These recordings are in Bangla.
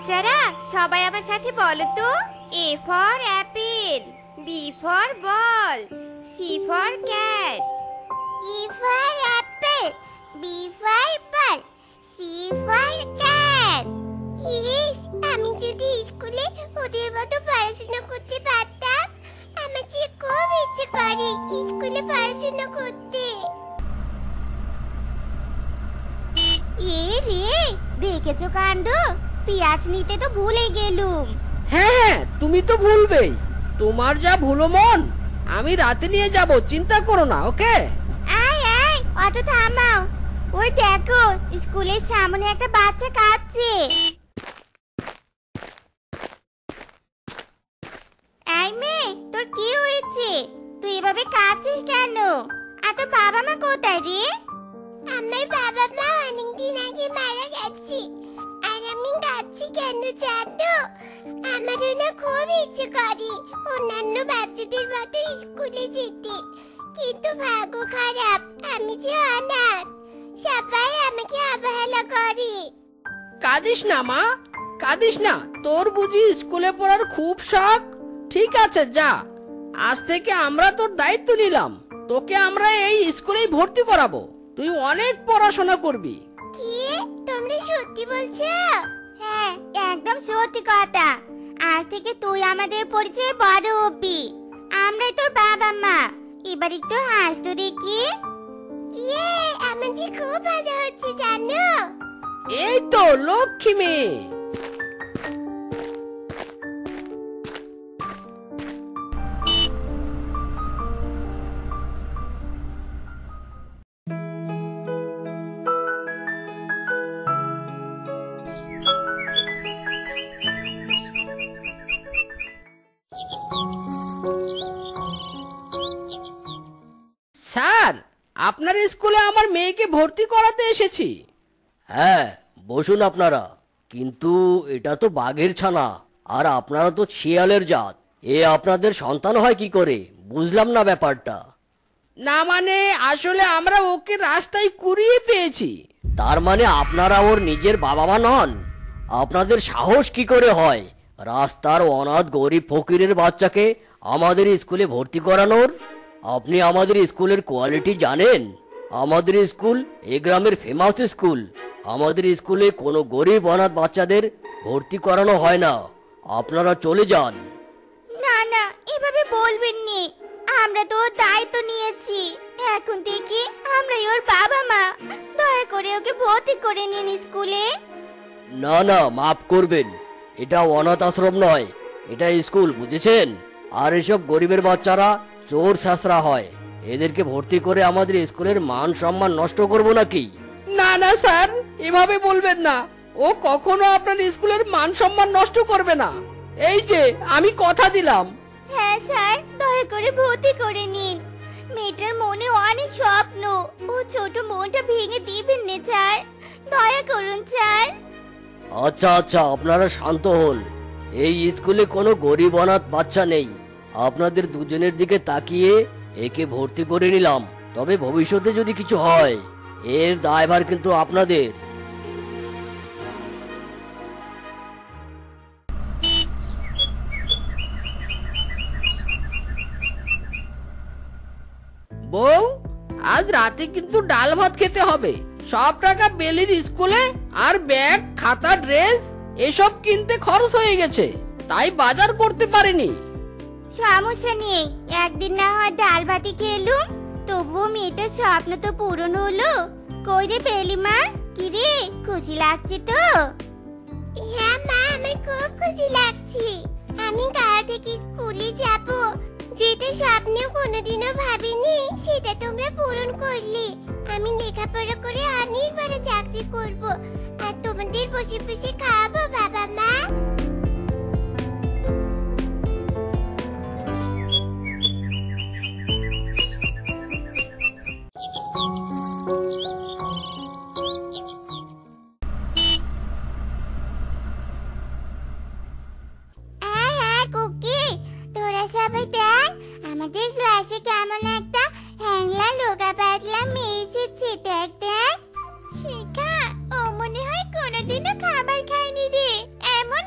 বাচ্চারা সবাই আমার সাথে বলো তো, a for apple, b for ball, c for cat. E for apple, B for ball, C for cat. ইস, আমি যদি স্কুলে ওদের মতো পড়াশোনা করতে পারতাম। আমার যে খুব ইচ্ছে করে স্কুলে পড়াশোনা করতে। এ রে, দেখেছো কাণ্ড, পেঁয়াজ নিতে তো ভুলে গেলুম। হ্যাঁ, তুমি তো ভুলবেই। তোমার যা ভুলো মন, আমি রাতে নিয়ে যাব, চিন্তা করো না। ওকে? আয় আয়, অটো থামাও। ওই দেখো, স্কুলের সামনে একটা বাচ্চা কাঁদছে। এই মেয়ে, তোর কি হয়েছে? তুই এভাবে কাঁদছিস কেন? আর তোর বাবা মা কোথায় রে? আমার বাবা মা অনেকদিন আগে মারা গেছে। আর আমি কাঁদছি কেন জানো? আমারও না খুব ইচ্ছে করে অন্যান্য বাচ্চাদের মতো স্কুলে যেতে, কিন্তু ভাগ্য খারাপ, আমি যে অনাথ। সবাই আমাকে অবহেলা করে। কাঁদিস না মা, কাঁদিস না। তোর বুঝি স্কুলে পড়ার খুব শখ? ঠিক আছে, যা। আজ থেকে আমরা তোর দায়িত্ব নিলাম। তোকে আমরা এই স্কুলেই ভর্তি করাবো। তুই অনেক পড়াশোনা করবি। কি, তোমরা সত্যি বলছো? হ্যাঁ, একদম সত্যি কথা। আজ থেকে তুই আমাদের পরিচয়ে বড় হবি। আমরাই তোর বাবা মা। এবার একটু হাস তো দেখি। ইয়ে, আমাদের খুব মজা হচ্ছে জানো। এই তো লক্ষ্মী মেয়ে। স্যার, আপনার স্কুলে আমার মেয়েকে ভর্তি করাতে এসেছি। হ্যাঁ, বসুন আপনারা। কিন্তু এটা তো বাঘের ছানা, আর আপনারা তো শিয়ালের জাত। এ আপনাদের সন্তান হয় কি করে? বুঝলাম না ব্যাপারটা। না মানে, আসলে আমরা ওকে রাস্তায় কুড়িয়ে পেয়েছি। তার মানে আপনারা ওর নিজের বাবা মা নন? আপনাদের সাহস কি করে হয় রাস্তার অনাথ গরিব ফকিরের বাচ্চাকে আমাদের স্কুলে ভর্তি করানোর? আপনি আমাদের স্কুলের কোয়ালিটি জানেন? আমাদের স্কুল এ গ্রামের ফেমাস স্কুল। আমাদের স্কুলে কোনো গরিব অনাথ বাচ্চাদের ভর্তি করানো হয় না। আপনারা চলে যান। না না, এভাবে বলবেন নি। আমরা তো ওর দায়িত্ব নিয়েছি। এখন থেকে আমরাই ওর বাবা মা। দয়া করে ওকে ভর্তি করে নিন স্কুলে। না না, মাফ করবেন। এটা অনাথ আশ্রম নয়, এটা স্কুল, বুঝেছেন? আর এসব গরিবের বাচ্চারা চোর শাসরা হয়। এদেরকে ভর্তি করে আমাদের স্কুলের মান সম্মান নষ্ট করব নাকি? না না স্যার, এভাবে বলবেন না। ও কখনো আপনার স্কুলের মান সম্মান নষ্ট করবে না। এই যে, আমি কথা দিলাম। হ্যাঁ স্যার, দয়া করে ভর্তি করে নিন। মেয়েটার মনে অনেক স্বপ্ন। ও ছোট মনটা ভেঙে দিবেন না স্যার। দয়া করুন স্যার। আচ্ছা আচ্ছা, আপনারা শান্ত হন। এই স্কুলে কোনো গরিব অনাথ বাচ্চা নেই। আপনাদের দুজনের দিকে তাকিয়ে একে ভর্তি করে নিলাম। তবে ভবিষ্যতে যদি কিছু হয়, এর দায়ভার কিন্তু আপনাদের। বউ, আজ রাতে কিন্তু ডাল ভাত খেতে হবে। সব টাকা বেলির স্কুলে আর ব্যাগ, খাতা, ড্রেস এসব কিনতে খরচ হয়ে গেছে, তাই বাজার করতে পারিনি। সমস্যা নেই, একদিন না হয় ডাল ভাতি খেলুম। তবুও মেয়েটার স্বপ্ন তো পূরণ হলো। কই রে পেলিমা, কি রে, খুশি লাগছে তো? হ্যাঁ মা, আমার খুব খুশি লাগছে। আমি কাল থেকে স্কুলে যাব। যেটা স্বপ্নেও কোনোদিনও ভাবিনি, সেটা তোমরা পূরণ করলে। আমি লেখাপড়া করে অনেক বড় চাকরি করব, আর তোমাদের বসে বসে খাওয়াবো বাবা মা। আমাদের ক্লাসে কেমন একটা হ্যাংলা লোগা পাতলা মেয়ে এসেছে, দেখ দেখ। শিখা, ও মনে হয় কোনোদিনও খাবার খায়নি রে। এমন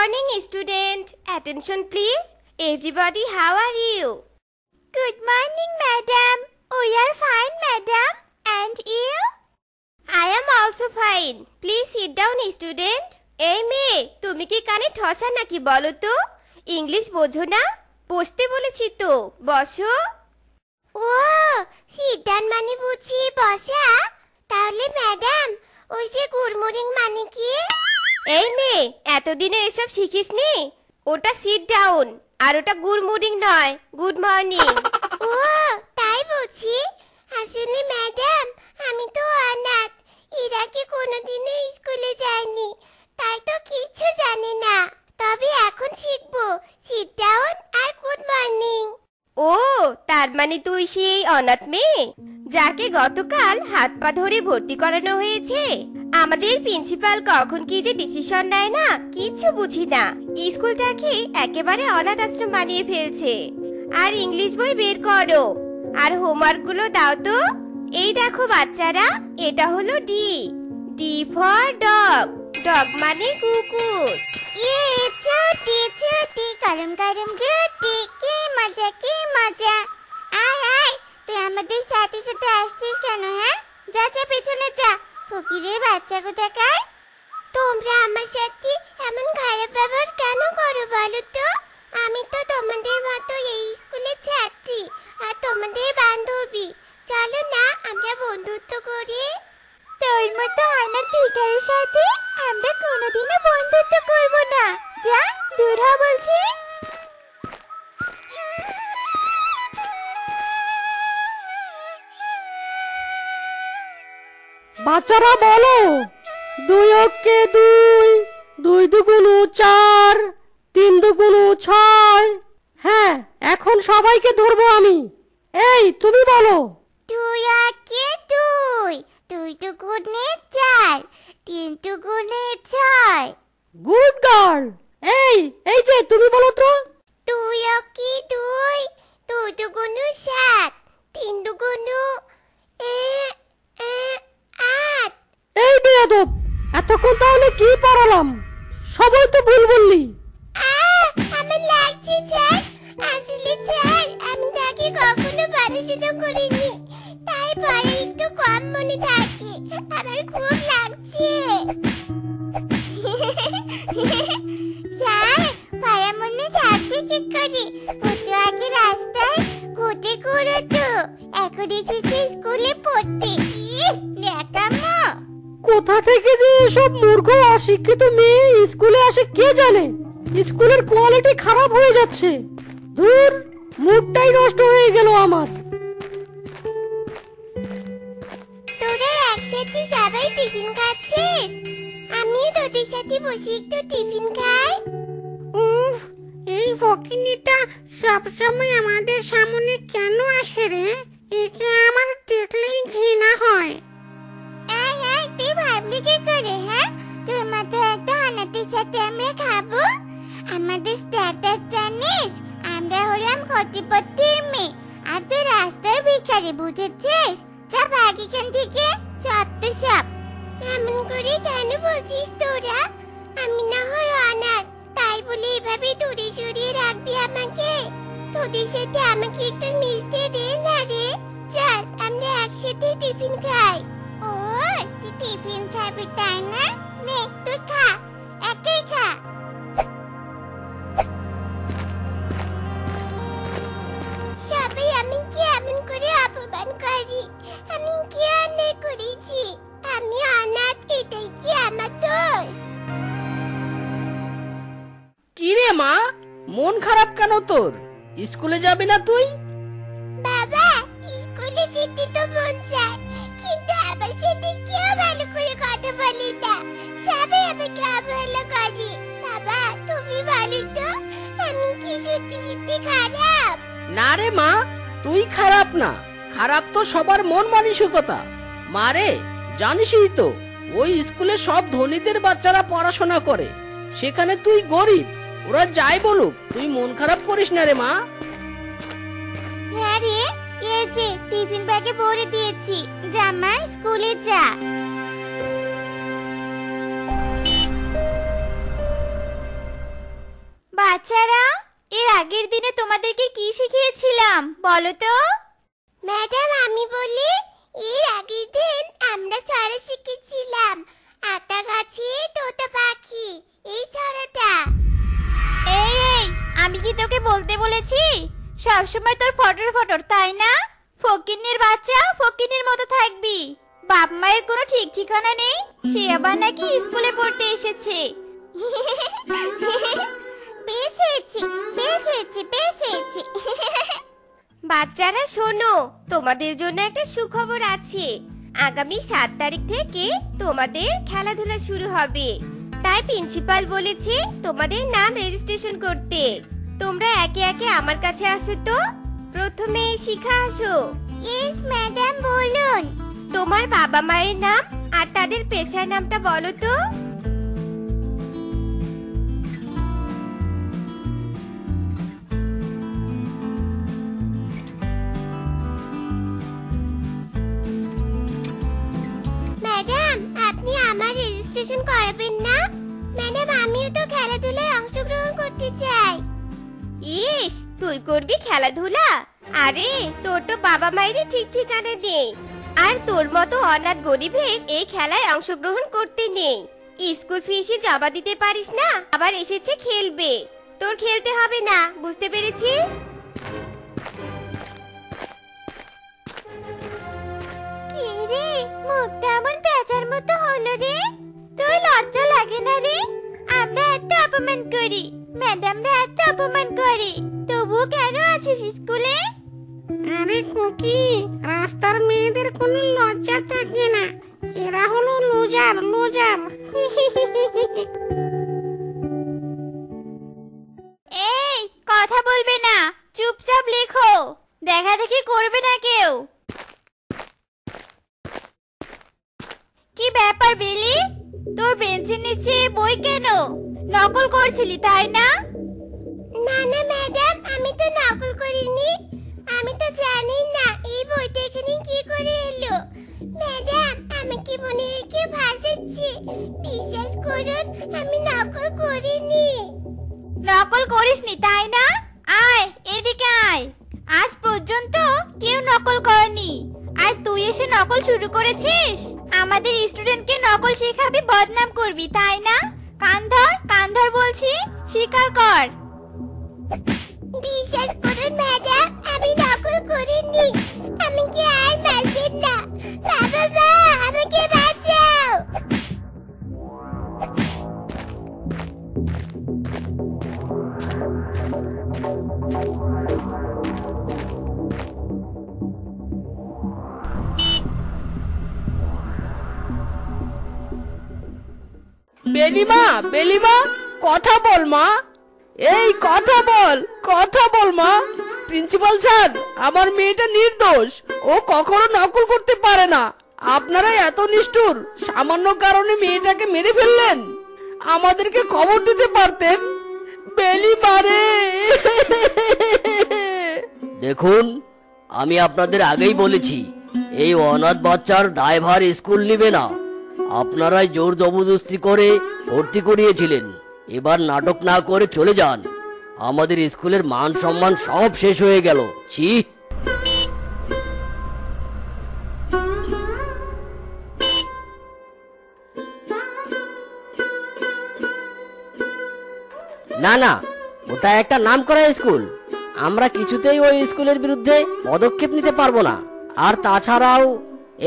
morning, student. Attention, please. Everybody, how are you? Good morning, madam. We are fine, madam. And you? I am also fine. Please sit down, student. এই মেয়ে, তুমি কি কানে ঠসা নাকি বলো তো? ইংলিশ বোঝো না? বসতে বলেছি তো, বসো। ও, sit down মানে বুঝি বসা? তাহলে ম্যাডাম, ওই যে গুড মর্নিং মানে কি? এই মেয়ে, এতদিনে এসব শিখিসনি? ওটা সিট ডাউন, আর ওটা গুড মর্নিং নয়, গুড মর্নিং। ও, তাই বুঝি? আসলে ম্যাডাম, আমি তো অনাথ। এর আগে কোনোদিনও স্কুলে যাইনি, তাই তো কিচ্ছু জানি না। তবে এখন শিখবো সিট ডাউন আর গুড মর্নিং। ও, তার মানে তুই সেই অনাথ মেয়ে যাকে গতকাল হাত পা ধরে ভর্তি করানো হয়েছে? আমাদের প্রিন্সিপাল কখন কি যে ডিসিশন নেয় না, কিছু বুঝি না। স্কুলটাকে একেবারে অনাথ আশ্রম বানিয়ে ফেলছে। আর ইংলিশ বই বের করো, আর হোমওয়ার্ক গুলো দাও তো। এই দেখো বাচ্চারা, এটা হলো D. D for dog. Dog মানে কুকুর। ये छोटी छोटी गरम गरम रोटी কি মজা কি মজা। আয় আয়, তুই আমাদের সাথে সাথে আসছিস কেন? হ্যাঁ, যা যা পেছনে যা, ফকিরের বাচ্চা কোথাকার। তোমরা আমার সাথে এমন খারাপ ব্যবহার কেন করো বলো তো? আমি তো তোমাদের মতো এই স্কুলের ছাত্রী আর তোমাদের বান্ধবী। চলো না আমরা বন্ধুত্ব করি। তোর মতো অনাথ ভিখারির সাথে আমরা কোনোদিনও বন্ধুত্ব করব না। যা, দূর হ বলছি। বাচ্চারা বলো, 2 অক্ষে 2, 2 দুগুণ 4, 3 দুগুণ 6। হ্যাঁ, এখন সবাইকে ধরবো আমি। এই তুমি বলো। 2 একে 2, 2 দুগুণে 4, 3 দুগুণে 6। Good girl. এই যে তুমি বলো তো। 2 অকি 2, 2 দুগুণ 7, 3 দুগুণ 8। এই বেয়াদব, এতক্ষণ তাহলে কি পড়ালাম? সবাই তো ভুল বললি। আমার লাগছে স্যার। আসলে স্যার, আমি তাকে কখনো পড়াশোনা করিনি, তাই পরে একটু কম মনে থাকে। আমার খুব লাগছে। স্যার, পাড়া মনে থাকবে কি করে? ও তো আগে রাস্তায় ঘুরতে ঘুরতো, এখন এসেছে স্কুলে পড়তে। ইস, ন্যাকামো। কোথা থেকে যে এসব মূর্খ অশিক্ষিত মেয়ে স্কুলে আসে কে জানে? স্কুলের কোয়ালিটি খারাপ হয়ে যাচ্ছে। ধুর, মুডটাই নষ্ট হয়ে গেল আমার। তোরা একসাথে সবাই টিফিন খাচ্ছিস? আমিও তোদের সাথে বসে একটু টিফিন খাই। উফ, এই ফকিনিটা সবসময় আমাদের সামনে কেন আসে রে? একে আমার দেখলেই ঘৃণা হয়। আয় আয়, তুই ভাবলি কি করে? হ্যাঁ, তোর মতো একটা অনাথের সাথে আমরা খাবো? আমাদের স্ট্যাটাস জানিস? আমরা হলাম ক্ষতিপত্তির মেয়ে, আর তুই রাস্তার ভিখারি, বুঝেছিস? যা ভাগ এখান থেকে, চত্ব সব। এমন করে কেন বলছিস তোরা? আমি না হয় অনাথ, তাই বলে এভাবে দূরে সরিয়ে রাখবি আমাকে? তোদের সাথে আমাকে একটু মিশতে দে না রে। চল আমরা একসাথে টিফিন খাই। ও, তুই টিফিন খাবি তাই না? নে, তুই খা, একাই খা। সবাই আমি কি এমন করে অপমান করি? আমি কি অন্যায় করেছি? আমি অনাথ, এটাই কি আমার দোষ? কি রে মা, মন খারাপ কেন তোর? স্কুলে যাবি না তুই? বাবা, স্কুলে যেতে তো মন চায়, কিন্তু আমার সাথে কেউ ভালো করে কথা বলে না। সবাই আমাকে অবহেলা করে। বাবা, তুমি বলো তো, আমি কি সত্যি সত্যি খারাপ? না রে মা, তুই খারাপ না। খারাপ তো সবার মন মানসিকতা। মারে, জানিসই তো ওই স্কুলে সব ধনীদের বাচ্চারা পড়াশোনা করে, সেখানে তুই গরিব। ওরা যাই বলুক, তুই মন খারাপ করিস না রে মা। হ্যাঁ রে, এই যে টিফিন ব্যাগে ভরে দিয়েছি, জামা, স্কুলে যা। বাচ্চারা, এর আগের দিনে তোমাদেরকে কি শিখিয়েছিলাম বলো তো? ম্যাডাম আমি বলি, এর আগের দিন আমরা ছড়া শিখেছিলাম, আতা গাছে তোতা পাখি, এই ছড়াটা। এই এই, আমি কি তোকে বলতে বলেছি? সবসময় তোর ফটর ফটর, তাই না? ফকিন্নির বাচ্চা ফকিন্নির মতো থাকবি। বাপ মায়ের কোনো ঠিক ঠিকানা নেই, সে আবার নাকি স্কুলে পড়তে এসেছে। বেশ হয়েছে, বেশ হয়েছে, বেশ হয়েছে। বাচ্চারা শোনো, তোমাদের জন্য একটা সুখবর আছে। আগামী 7 তারিখ থেকে তোমাদের খেলাধুলা শুরু হবে। তাই প্রিন্সিপাল বলেছে তোমাদের নাম রেজিস্ট্রেশন করতে। তোমরা একে একে আমার কাছে আসো তো। প্রথমে শিখা আসো। ইয়েস ম্যাডাম, বলুন। তোমার বাবা মায়ের নাম আর তাদের পেশার নামটা বলো তো। ম্যাডাম আপনি আমার রেজিস্ট্রেশন করাবেন না? ম্যাডাম আমিও তো খেলাধুলায় অংশগ্রহণ করতে চাই। ইস, তুই করবি খেলাধুলা? আরে তোর তো বাবা মায়েরই ঠিক ঠিকানা নেই, আর তোর মতো অনাথ গরিবের এই খেলায় অংশগ্রহণ করতে নেই। স্কুল ফিসে জমা দিতে পারিস না, আবার এসেছে খেলবে। তোর খেলতে হবে না, বুঝতে পেরেছিস? কি রে, মুখটা এমন পেঁচার মতো হলো রে? তোর লজ্জা লাগে না রে? আমরা এত অপমান করি, ম্যাডামরা এত অপমান করে, তবুও কেন আছিস স্কুলে? আরে কোকি, রাস্তার মেয়েদের কোনো লজ্জা থাকে না, এরা হলো লুজার লুজার। এই কথা বলবে না, চুপচাপ লেখো, দেখা দেখি করবে না কেউ। কি ব্যাপার বেলি, তোর বেঞ্চের নিচে বই কেন? নকল করছিলি তাই না? না না ম্যাডাম, আমি তো নকল করিনি। আমি তো জানি না এই বইটা এখানে কি করে এলো। ম্যাডাম আমাকে মনে হয় কেউ ভাসাচ্ছে, বিশ্বাস করুন আমি নকল করিনি। নকল করিসনি তাই না? আয় এদিকে আয়। আজ পর্যন্ত কেউ নকল করেনি, আর তুই এসে নকল শুরু করেছিস? আমাদের স্টুডেন্টকে নকল শেখাবি, বদনাম করবি তাই না? কান ধর বলছি, স্বীকার কর। বিশ্বাস করুন ম্যাডাম, আমি নকল করিনি। আমাকে আর মারবেন না। বাবা মা, আমাকে বাঁচাও। বেলিমা, বেলিমা, কথা বল মা। এই কথা বল মা। প্রিন্সিপাল স্যার, আমার মেয়েটা নির্দোষ, ও কখনো নকল করতে পারে না। আপনারা এত নিষ্ঠুর, সামান্য কারণে মেয়েটাকে মেরে ফেললেন। আমাদেরকে খবর দিতে পারতেন। বেলিমা রে। দেখুন, আমি আপনাদের আগেই বলেছি এই অনাথ বাচ্চার দায়ভার স্কুল নিবে না। আপনারাই জোর জবরদস্তি করে ভর্তি করিয়েছিলেন। এবার নাটক না করে চলে যান। আমাদের স্কুলের মান সম্মান সব শেষ হয়ে গেল। ছি। না না, ওটা একটা নামকরা স্কুল। আমরা কিছুতেই ওই স্কুলের বিরুদ্ধে পদক্ষেপ নিতে পারবো না। আর তাছাড়াও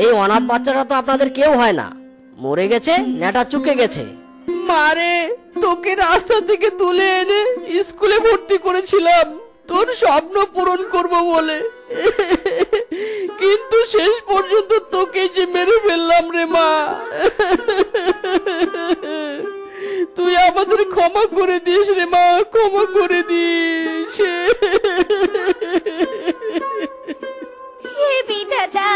এই অনাথ বাচ্চাটা তো আপনাদের কেউ হয় না, মরে গেছে, নেটা চুকে গেছে। মারে, তোকে রাস্তা থেকে তুলে এনে স্কুলে ভর্তি করেছিলাম তোর স্বপ্ন পূরণ করব বলে, কিন্তু শেষ পর্যন্ত তোকে যে মেরে ফেললাম রে মা। তুই আমাদের ক্ষমা করে দিস রে মা, ক্ষমা করে দিস। হে বিধাতা,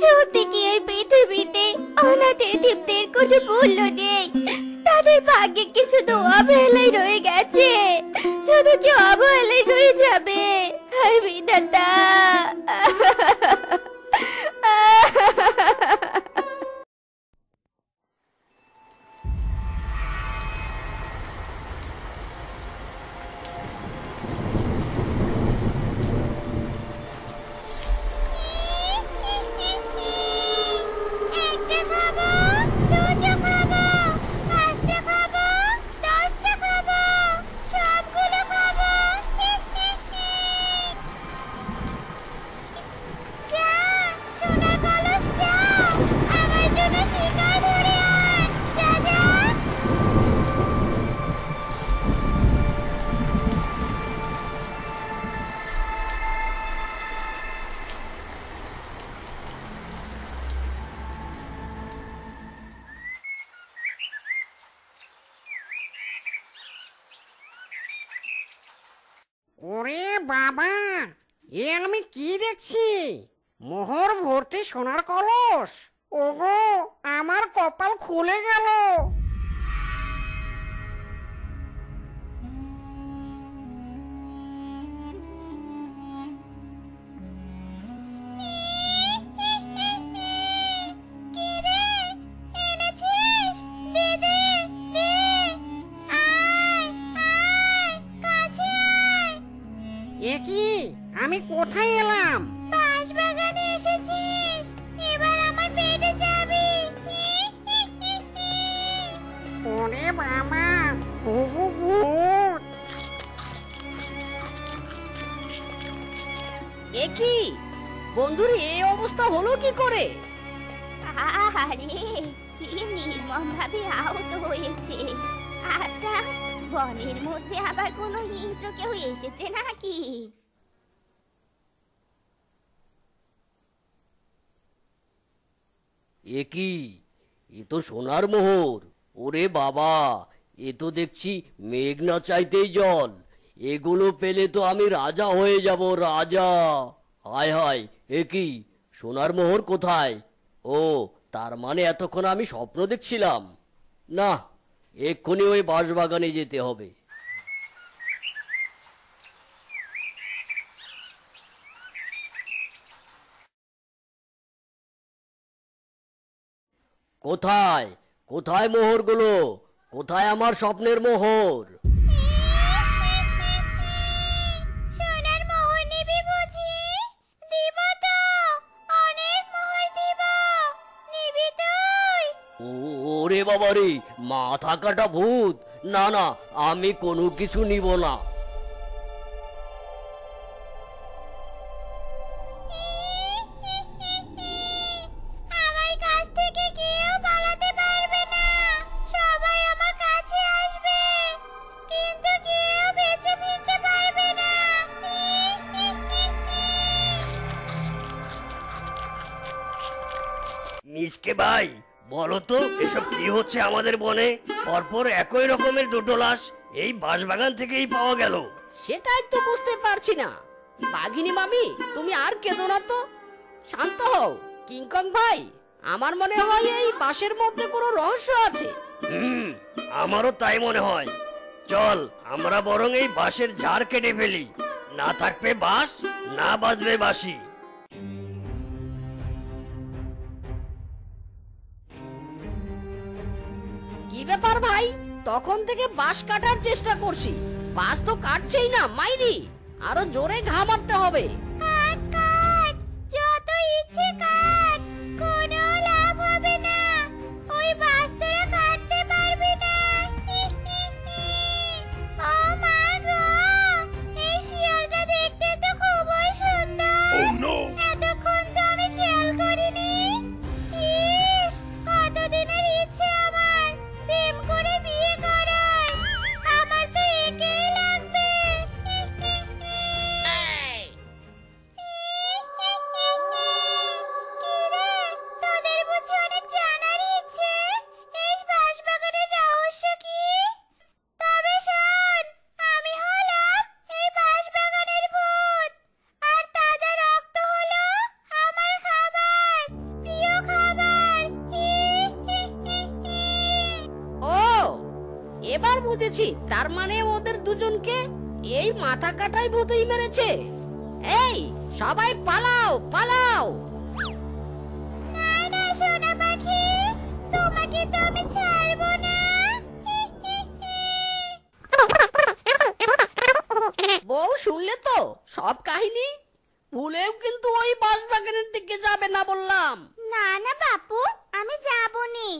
সত্যি কি এই পৃথিবীতে অনাথ এতিমদের কোনো মূল্য নেই? তাদের ভাগ্যে কিছু তো অবহেলাই রয়ে গেছে, শুধু কি অবহেলাই রয়ে যাবে? হে বিধাতা। ওরে বাবা, এ আমি কি দেখছি? মোহর ভর্তি সোনার কলস। ওগো, আমার কপাল খুলে গেল। এ কি, আমি কোথায় এলাম? বাঁশবাগানে এসেছিস, এবার আমার পেটে যাবি। ওরে বাবা, ওগো ভূত। এ কি বন্ধুর এই অবস্থা হলো কি করে? আরে, কি নির্মম ভাবে আহত হয়েছে। আচ্ছা, বনের মধ্যে আবার কোনো হিংস্র কেউ এসেছে নাকি? এ কি, এ তো সোনার মোহর। ওরে বাবা, এ তো দেখছি মেঘ না চাইতেই জল। এগুলো পেলে তো আমি রাজা হয়ে যাব, রাজা। হায় হায়, এ কি, সোনার মোহর কোথায়? ও, তার মানে এতক্ষণ আমি স্বপ্ন দেখছিলাম। না, এক্ষুনি ওই বাঁশবাগানে যেতে হবে। কোথায় কোথায় মোহরগুলো? কোথায় আমার স্বপ্নের মোহর? সোনার মোহর নিবি বুঝি? দিব তো, অনেক মোহর দিব। নিবি তুই? ওরে বাবা রে, মাথা কাটা ভূত! না না, আমি কোনো কিছু নিব না। আমার কাছ থেকে কেউ পালাতে পারবে না, সবাই আমার কাছে আসবে, কিন্তু কেউ বেঁচে ফিরতে পারবে না। মিসকে ভাই, বলো তো এসব কি হচ্ছে আমাদের বনে? পরপর একই রকমের দুটো লাশ এই বাঁশবাগান থেকেই পাওয়া গেল। সেটাই তো বুঝতে পারছি না। বাঘিনী মামি, তুমি আর কেঁদো না তো, শান্ত হও। কিংকং ভাই, আমার মনে হয় এই বাঁশের মধ্যে কোনো রহস্য আছে। আমারও তাই মনে হয়। চল, আমরা বরং এই বাঁশের ঝাড় কেটে ফেলি। না থাকবে বাঁশ, না বাজবে বাঁশি। কি ব্যাপার ভাই, তখন থেকে বাঁশ কাটার চেষ্টা করছি, বাঁশ তো কাটছেই না। মাইরি, আরো জোরে ঘা মারতে হবে। কাট কাট, যত ইচ্ছে কাট, কোনো লাভ হবে না। ওই বাস তোরা কাটতে পারবি না। ও মা গো, এই শিয়ালটা দেখতে তো খুবই সুন্দর। এতক্ষণ তো আমি খেয়াল করিনি। ইস, কতদিনের ইচ্ছে আমার প্রেম করে বিয়ে করার। আমার তো একেই লাগবে। কিরে, তোদের বুঝি অনেক জানার ইচ্ছে? এই বাঁশবাগানের রহস্য কি? তবে শোন, আমি হলাম এই বাঁশবাগানের ভূত, আর তাজা রক্ত হলো আমার খাবার, প্রিয় খাবার। ও, এবার বুঝেছি, তার মানে ওদের দুজনকে এই মাথা কাটাই ভূতই মেরেছে। এই সবাই পালাও পালাও। না না সোনা পাখি, তোমাকে তো আমি ছাড়বো না। বউ, শুনলে তো সব কাহিনী? ভুলেও কিন্তু ওই বাঁশবাগানের দিকে যাবে না বললাম। না না বাপু, আমি যাবনি।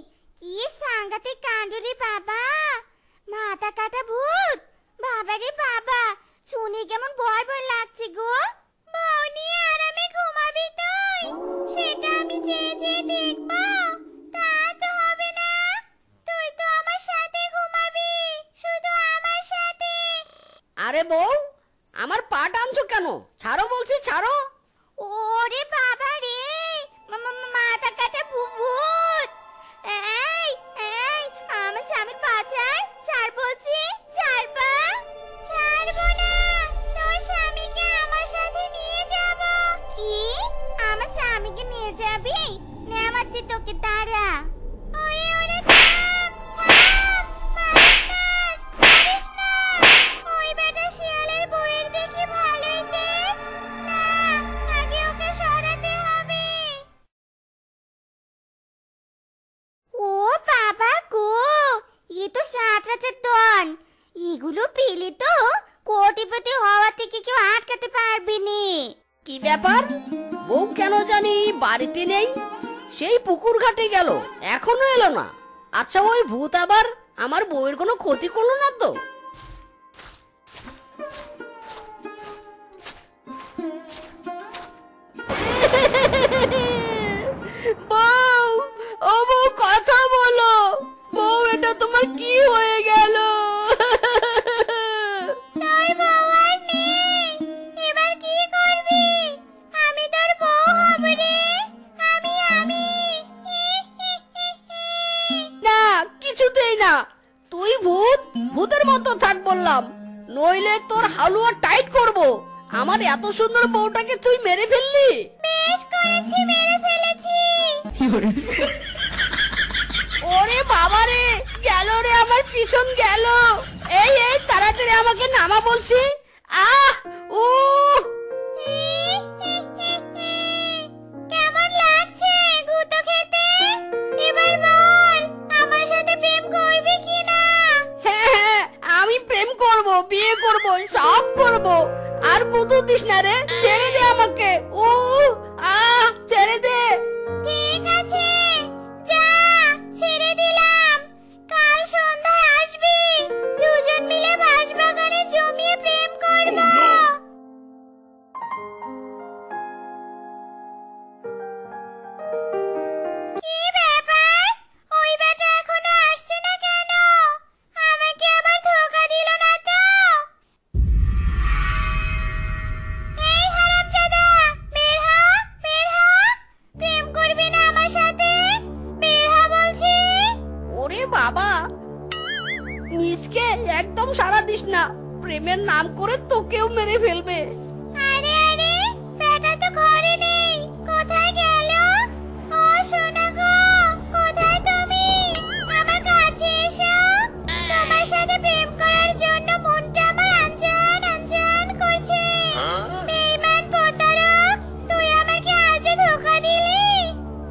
কি সাংঘাতিক কাণ্ড রে বাবা, মাথা কাটা ভূত! বাবা রে বাবা, শুনে কেমন ভয় ভয় লাগছে গো। বউ নিয়ে আরামে ঘুমাবি তুই, সেটা আমি চেয়ে চেয়ে দেখবো? তা তো হবে না, তুই তো আমার সাথে ঘুমাবি, শুধু আমার সাথে। আরে বউ, আমার পা টানছো কেন? ছাড়ো বলছি, ছাড়ো। ওরে বাবা রে, মাথা কাটা ভূত! এই এই, আমার স্বামীর পা ছাড়, ছাড় বলছি, ছাড়বা। ছাড়বো না, তোর দেখাচ্ছি তোকে, দাঁড়া। ওরে ওরে থাম, থাম, মারিস না। ওই বেটা শিয়ালের বউয়ের দেখি ভালোই তেজ। না, আগে ওকে সরাতে হবে। ও বাবা গো, এ তো সাঁতরাচের দন। এগুলো পেলে তো কোটিপতি হওয়া থেকে কেউ আটকাতে পারবে নি। কি ব্যাপার, বউ কেন জানি বাড়িতে নেই? সেই পুকুর ঘাটে গেল, এখনো এলো না। আচ্ছা, ওই ভূত আবার আমার বউয়ের কোনো ক্ষতি করলো না তো? বউ, ও বউ, কথা বলো। বউ, এটা তোমার কি হয়ে গেল? তোর বউ আর নেই, এবার কি করবি? আমি তোর বউ হব রে। আমি না, কিছুতেই না। তুই ভূতের মতো থাক বললাম, নইলে তোর হালুয়া টাইট করব। আমার এত সুন্দর বউটাকে তুই মেরে ফেললি। বেশ করেছি, মেরে ফেলেছি। ওরে বাবা রে, গেল রে, আমার পিছন গেল। এই এই, তাড়াতাড়ি আমাকে নামা বলছি। আহ, ও কেমন লাগছে গুঁতো খেতে? এবার বল, আমার সাথে প্রেম করবি কিনা? হ্যাঁ হ্যাঁ, আমি প্রেম করব, বিয়ে করব, সব করব। আর গুঁতো দিস না রে, ছেড়ে দে আমাকে। ও ছেড়ে দে। ঠিক আছে, যা, ছেড়ে দিলাম। কাল সন্ধ্যায় আসবি, দুজন মিলে বাঁশবাগানে জমিয়ে প্রেম করব। কি ব্যাপার, ওই বেটা এখনো আসছে না কেন? আমাকে আবার ধোঁকা দিল না তো? এই হারামজাদা, বের হ, বের হ। প্রেম করবি না আমার সাথে? বের হ বলছি। ওরে বাবা, মিসকে একদম সাড়া দিস না, প্রেমের নাম করে তোকেও মেরে ফেলবে। আরে আরে, বেটা তো ঘরে নেই, কোথায় গেল? ও সোনা গো, কোথায় তুমি? আমার কাছে এসো। তোমার সাথে প্রেম করার জন্য মনটা আমার আনজান আনজান করছে। বেঈমান প্রতারক, তুই আমাকে আজ ধোঁকা দিলি।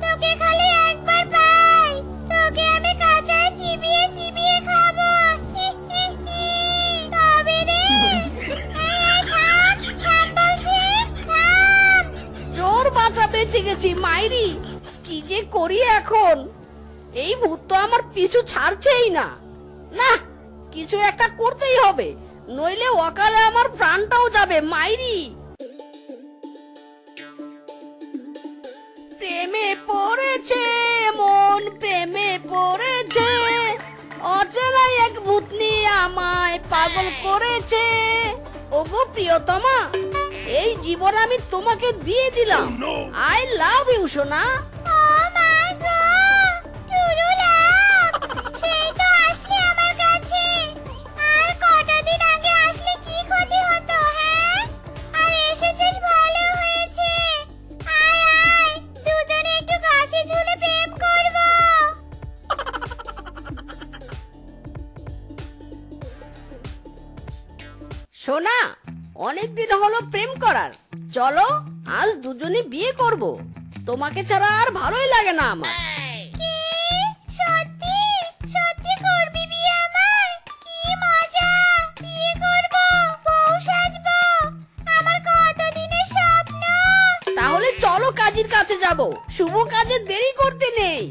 তোকে খালি একবার পাই, তোকে আমি কাঁচায় চিবিয়ে চিবিয়ে খাবো। তবে রে, এই থাম, থাম বলছি, থাম। জোর বাঁচা বেঁচে গেছি মাইরি। কি যে করি এখন? এই ভূত তো আমার পিছু ছাড়ছেই না। না, কিছু একটা করতেই হবে, নইলে অকালে আমার প্রাণটাও যাবে মাইরি। প্রেমে পড়েছে মন, প্রেমে পড়েছে। অচেনা এক ভূতনি আমায় পাগল করেছে। ওগো প্রিয়তমা, এই জীবন আমি তোমাকে দিয়ে দিলাম। আই লাভ ইউ সোনা। ও মা গো, টুরুলাম, সেই তো আসলে আমার কাছে। আর কটা দিন আগে আসলে কি ক্ষতি হতো, হ্যাঁ? আর এসেছিস, ভালো হয়েছে। আয় আয়, দুজনে একটু কাছে ঝুলে প্রেম করব। সোনা, অনেকদিন হলো প্রেম করার, চলো আজ দুজনে বিয়ে করব। তোমাকে ছাড়া আর ভালোই লাগে না আমার। কি? সত্যি সত্যি করবি বিয়ে আমার? কি মজা! বিয়ে করব, বউ সাজবো, আমার কতদিনের স্বপ্ন। তাহলে চলো কাজীর কাছে যাব, শুভ কাজে দেরি করতে নেই।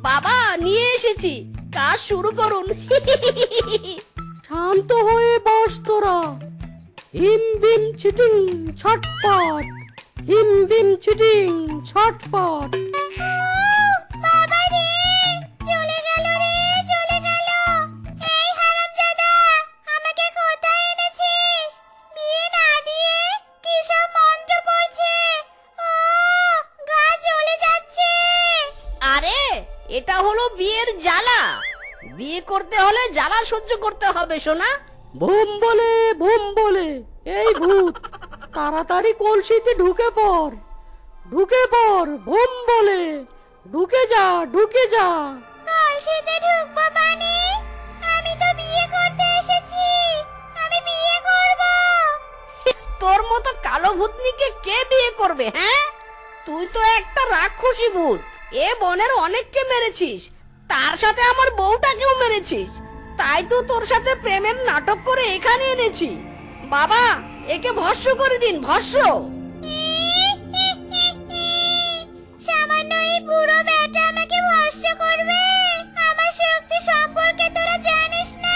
বাবা, নিয়ে এসেছি, কাজ শুরু করুন। শান্ত হয়ে বস তোরা। হিম বিম চিটিং ছটপট, হিম বিম চিটিং ছটপট। বাবা রে, চলে গেল রে, চলে গেল। এই হারামজাদা, আমাকে কোথায় এনেছিস? বিয়ে না দিয়ে কি সব মন্ত্র পড়ছে। ও, গা জ্বলে যাচ্ছে। আরে, এটা হলো বিয়ের জ্বালা। বিয়ে করতে হলে জ্বালা সহ্য করতে হবে সোনা। ভুম বলে এই ভূত, তাড়াতাড়ি কলসিতে ঢুকে পড়, ভুম বলে ঢুকে যা। কলসিতে ঢুকবো মানে? আমি তো বিয়ে করতে এসেছি, আমি বিয়ে করব। তোর মতো কালো ভূতনিকে কে বিয়ে করবে? হ্যাঁ, তুই তো একটা রাক্ষসী ভূত। এ বনের অনেককে মেরেছিস, তার সাথে আমার বউটাকেও মেরেছিস। তাই তো তোর সাথে প্রেমের নাটক করে এখানে এনেছি। বাবা, একে ভস্ম করে দিন, ভস্ম। সামান্য এই বুড়ো বেটা আমাকে ভস্ম করবে? আমার শক্তি সম্পর্কে তোরা জানিস না।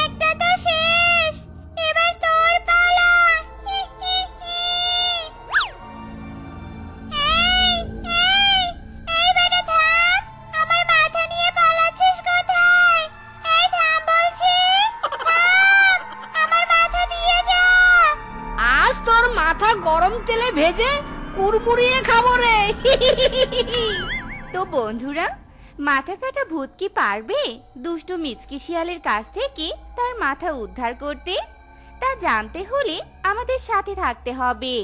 একটা তো শেষ, এবার তোর পালা। এই বেটা থাম, আমার মাথা নিয়ে পালাচ্ছিস কোথায়? এই থাম বলছি, থাম, আমার মাথা দিয়ে যা। আজ তোর মাথা গরম তেলে ভেজে কুরমুড়িয়ে খাবো রে। তো বন্ধুরা, মাথা কাটা ভূত কি পারবে দুষ্টু মিচকি শিয়ালের কাছ থেকে তার মাথা উদ্ধার করতে? তা জানতে হলে আমাদের সাথে থাকতে হবে।